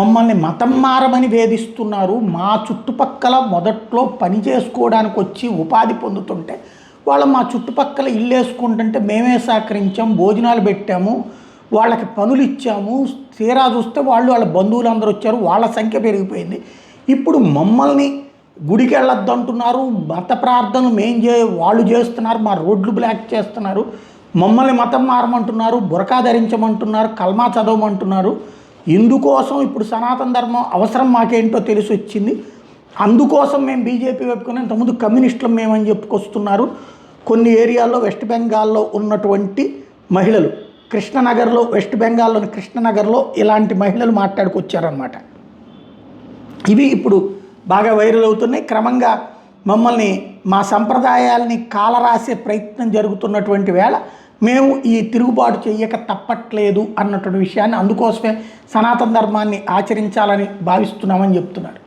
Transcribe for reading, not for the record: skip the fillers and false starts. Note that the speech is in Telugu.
మమ్మల్ని మతం మారమని వేధిస్తున్నారు. మా చుట్టుపక్కల మొదట్లో పని చేసుకోవడానికి వచ్చి ఉపాధి పొందుతుంటే వాళ్ళు మా చుట్టుపక్కల ఇల్లు వేసుకుంటుంటే మేమే సహకరించాం, భోజనాలు పెట్టాము, వాళ్ళకి పనులు ఇచ్చాము. తీరా చూస్తే వాళ్ళ బంధువులందరూ వచ్చారు, వాళ్ళ సంఖ్య పెరిగిపోయింది. ఇప్పుడు మమ్మల్ని గుడికి వెళ్ళొద్దు అంటున్నారు, మత ప్రార్థనలు వాళ్ళు చేస్తున్నారు, మా రోడ్లు బ్లాక్ చేస్తున్నారు, మమ్మల్ని మతం మారమంటున్నారు, బురకా ధరించమంటున్నారు, కల్మా చదవమంటున్నారు. ఇందుకోసం ఇప్పుడు సనాతన ధర్మం అవసరం మాకేంటో తెలిసి వచ్చింది. అందుకోసం మేము బీజేపీ వైపుకుని ఇంతకుముందు కమ్యూనిస్టులు మేమని చెప్పుకొస్తున్నారు. కొన్ని ఏరియాల్లో వెస్ట్ బెంగాల్లో ఉన్నటువంటి మహిళలు, కృష్ణనగర్లో, వెస్ట్ బెంగాల్లోని కృష్ణనగర్లో ఇలాంటి మహిళలు మాట్లాడుకొచ్చారనమాట. ఇవి ఇప్పుడు బాగా వైరల్ అవుతున్నాయి. క్రమంగా మమ్మల్ని మా సంప్రదాయాల్ని కాలరాసే ప్రయత్నం జరుగుతున్నటువంటి వేళ మేము ఈ తిరుగుబాటు చెయ్యక తప్పట్లేదు అన్నటువంటి విషయాన్ని, అందుకోసమే సనాతన ధర్మాన్ని ఆచరించాలని భావిస్తున్నామని చెప్తున్నారు.